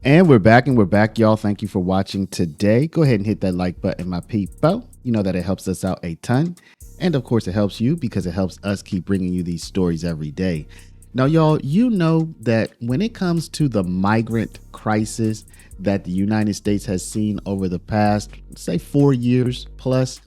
And we're back, y'all. Thank you for watching today. Go ahead and hit that like button, my people. You know that it helps us out a ton. And of course, it helps you because it helps us keep bringing you these stories every day. Now, y'all, you know that when it comes to the migrant crisis that the United States has seen over the past, say, 4 years plus,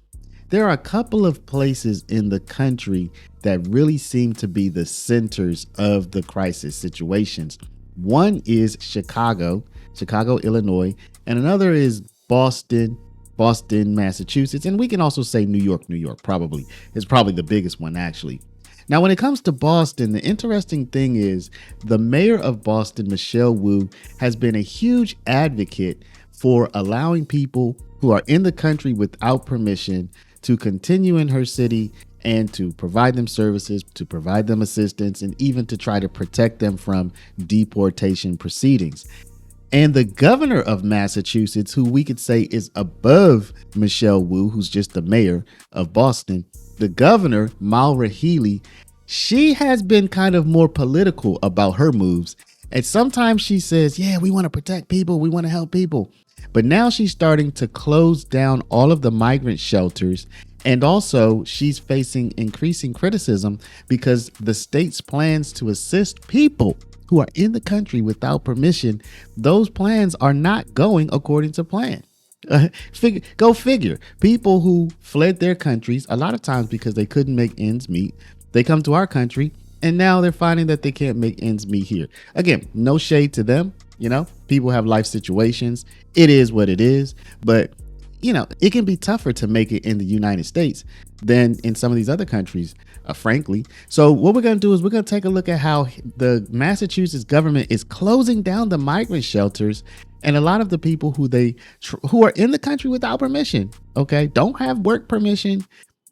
there are a couple of places in the country that really seem to be the centers of the crisis situations. One is Chicago, Illinois, and another is Boston, Massachusetts, and we can also say New York, probably. It's probably the biggest one, actually. Now, when it comes to Boston, the interesting thing is the mayor of Boston, Michelle Wu, has been a huge advocate for allowing people who are in the country without permission to continue in her city and to provide them services, to provide them assistance, and even to try to protect them from deportation proceedings. And the governor of Massachusetts, who we could say is above Michelle Wu, who's just the mayor of Boston, the governor, Maura Healey, she has been kind of more political about her moves. And sometimes she says, yeah, we want to protect people, we want to help people. But now she's starting to close down all of the migrant shelters. And also she's facing increasing criticism because the state's plans to assist people who are in the country without permission, those plans are not going according to plan. Go figure. People who fled their countries, a lot of times because they couldn't make ends meet, they come to our country and now they're finding that they can't make ends meet here. Again, no shade to them. You know, people have life situations. It is what it is. But, you know, it can be tougher to make it in the United States than in some of these other countries, frankly. So what we're going to do is we're going to take a look at how the Massachusetts government is closing down the migrant shelters and a lot of the people who are in the country without permission, okay, don't have work permission.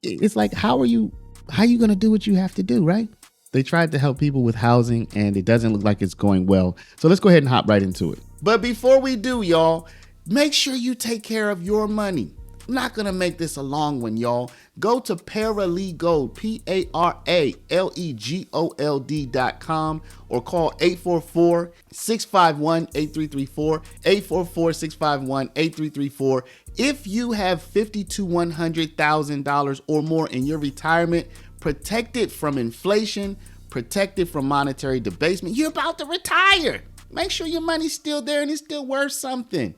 It's like, how are you going to do what you have to do, right? They tried to help people with housing and it doesn't look like it's going well. So let's go ahead and hop right into it. But before we do, y'all, make sure you take care of your money. I'm not going to make this a long one, y'all. Go to Paralegold, PARALEGOLD.com or call 844-651-8334, 844-651-8334. If you have $50,000 to $100,000 or more in your retirement, protected from inflation, protected from monetary debasement, you're about to retire. Make sure your money's still there and it's still worth something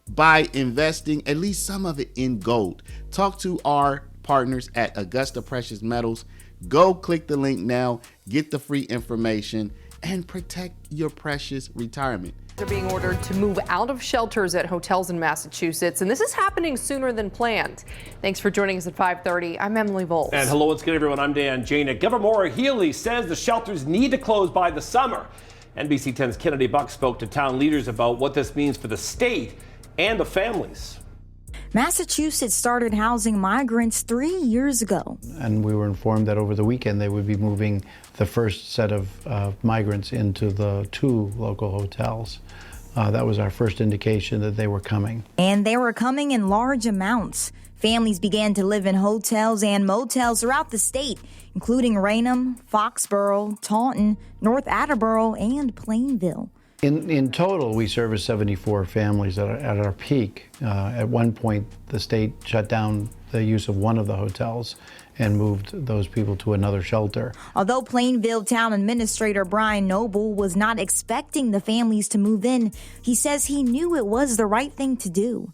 by investing at least some of it in gold. Talk to our partners at Augusta Precious Metals. Go click the link now, get the free information, and protect your precious retirement. They're being ordered to move out of shelters at hotels in Massachusetts, and this is happening sooner than planned. Thanks for joining us at 5:30. I'm Emily Volz. And hello, what's good, everyone? I'm Dan Janik. Governor Maura Healey says the shelters need to close by the summer. NBC 10's Kennedy Buck spoke to town leaders about what this means for the state and the families. Massachusetts started housing migrants 3 years ago. And we were informed that over the weekend they would be moving the first set of migrants into the 2 local hotels. That was our first indication that they were coming. And they were coming in large amounts. Families began to live in hotels and motels throughout the state, including Raynham, Foxborough, Taunton, North Attleboro, and Plainville. In total, we serviced 74 families at our peak. At one point, the state shut down the use of one of the hotels and moved those people to another shelter. Although Plainville Town Administrator Brian Noble was not expecting the families to move in, he says he knew it was the right thing to do.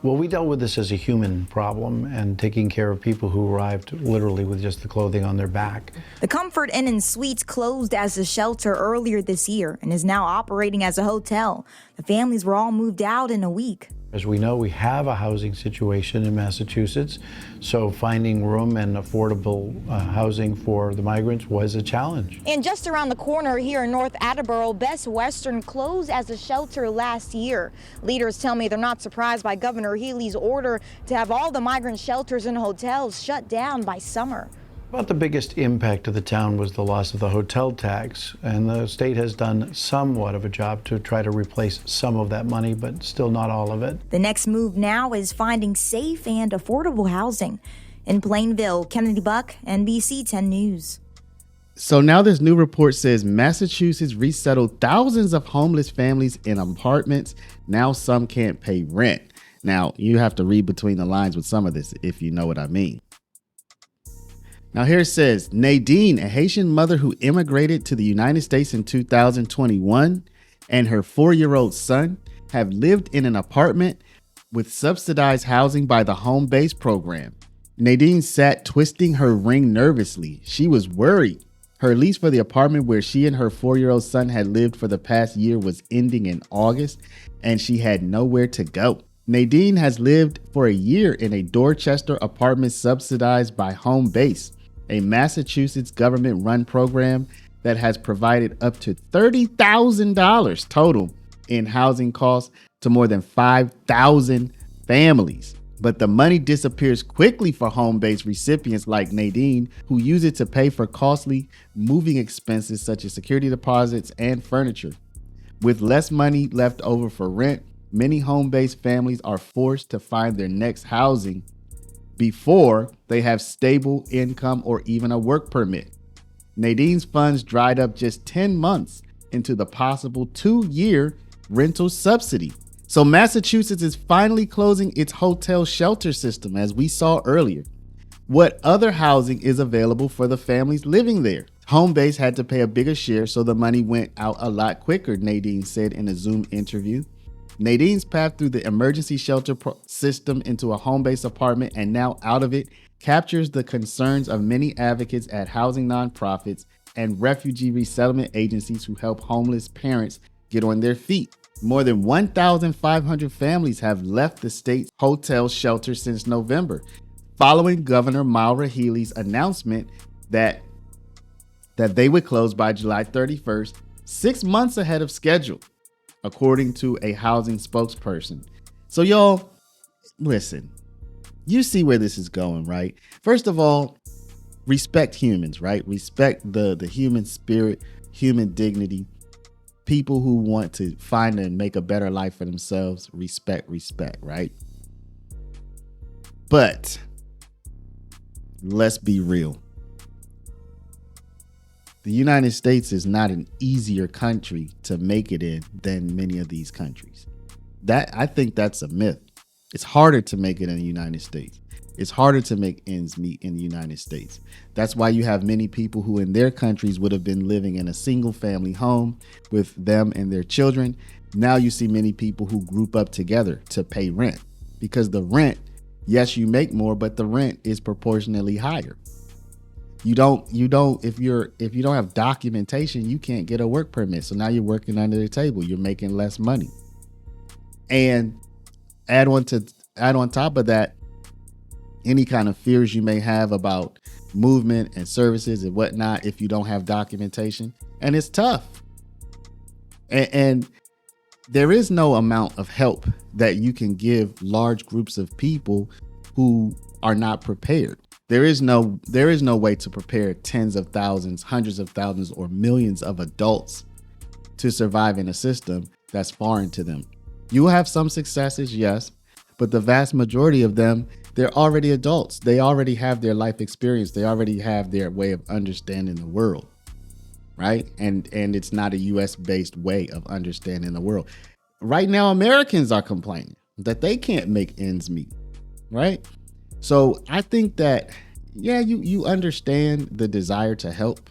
Well, we dealt with this as a human problem and taking care of people who arrived literally with just the clothing on their back. The Comfort Inn and Suites closed as a shelter earlier this year and is now operating as a hotel. The families were all moved out in a week. As we know, we have a housing situation in Massachusetts, so finding room and affordable housing for the migrants was a challenge. And just around the corner here in North Attleboro, Best Western closed as a shelter last year. Leaders tell me they're not surprised by Governor Healey's order to have all the migrant shelters and hotels shut down by summer. About the biggest impact to the town was the loss of the hotel tax, and the state has done somewhat of a job to try to replace some of that money, but still not all of it. The next move now is finding safe and affordable housing. In Plainville, Kennedy Buck, NBC 10 News. So now this new report says Massachusetts resettled thousands of homeless families in apartments. Now some can't pay rent. Now you have to read between the lines with some of this if you know what I mean. Now here it says Nadine, a Haitian mother who immigrated to the United States in 2021, and her 4-year-old son have lived in an apartment with subsidized housing by the HomeBASE program. Nadine sat twisting her ring nervously. She was worried. Her lease for the apartment where she and her 4-year-old son had lived for the past year was ending in August, and she had nowhere to go. Nadine has lived for a year in a Dorchester apartment subsidized by HomeBASE, a Massachusetts government-run program that has provided up to $30,000 total in housing costs to more than 5,000 families. But the money disappears quickly for HomeBASE recipients like Nadine, who use it to pay for costly moving expenses such as security deposits and furniture. With less money left over for rent, many HomeBASE families are forced to find their next housing before they have stable income or even a work permit. Nadine's funds dried up just 10 months into the possible 2-year rental subsidy. So Massachusetts is finally closing its hotel shelter system, as we saw earlier. What other housing is available for the families living there? HomeBASE had to pay a bigger share, so the money went out a lot quicker, Nadine said in a Zoom interview. Nadine's path through the emergency shelter system into a HomeBASE apartment and now out of it captures the concerns of many advocates at housing nonprofits and refugee resettlement agencies who help homeless parents get on their feet. More than 1,500 families have left the state's hotel shelter since November, following Governor Maura Healey's announcement that they would close by July 31st, 6 months ahead of schedule, according to a housing spokesperson. So y'all, listen, you see where this is going, right? First of all, respect humans, right? Respect the human spirit, human dignity. People who want to find and make a better life for themselves, respect, right? But let's be real. The United States is not an easier country to make it in than many of these countries. I think that's a myth. It's harder to make it in the United States. It's harder to make ends meet in the United States. That's why you have many people who in their countries would have been living in a single family home with them and their children. Now you see many people who group up together to pay rent, because the rent, yes, you make more, but the rent is proportionally higher. If you don't have documentation, you can't get a work permit. So now you're working under the table. You're making less money. And add on top of that, any kind of fears you may have about movement and services and whatnot if you don't have documentation. And it's tough. And there is no amount of help that you can give large groups of people who are not prepared. There is no way to prepare tens of thousands, hundreds of thousands, or millions of adults to survive in a system that's foreign to them. You will have some successes, yes, but the vast majority of them, they're already adults. They already have their life experience. They already have their way of understanding the world, right? And it's not a US-based way of understanding the world. Right now, Americans are complaining that they can't make ends meet, right? So I think that, yeah, you understand the desire to help.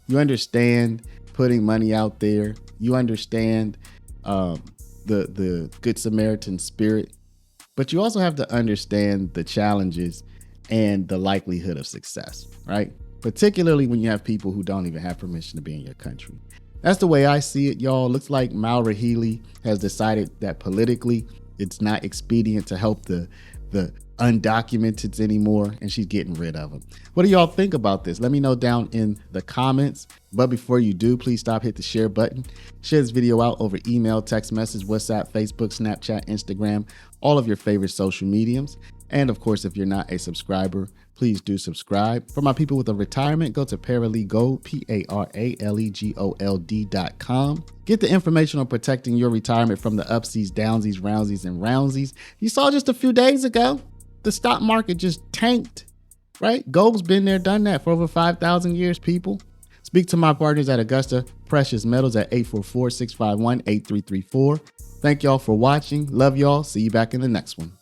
You understand putting money out there. You understand the Good Samaritan spirit. But you also have to understand the challenges and the likelihood of success, right? Particularly when you have people who don't even have permission to be in your country. That's the way I see it, y'all. Looks like Maura Healey has decided that politically it's not expedient to help the undocumented anymore, and she's getting rid of them. What do y'all think about this? Let me know down in the comments. But before you do, please hit the share button. Share this video out over email, text message, WhatsApp, Facebook, Snapchat, Instagram, all of your favorite social mediums. And of course, if you're not a subscriber, please do subscribe. For my people with a retirement, go to Paralegold, PARALEGOLD.com. Get the information on protecting your retirement from the upsies, downsies, roundsies, and roundsies. You saw just a few days ago, the stock market just tanked, right? Gold's been there, done that for over 5,000 years, people. Speak to my partners at Augusta Precious Metals at 844-651-8334. Thank y'all for watching. Love y'all. See you back in the next one.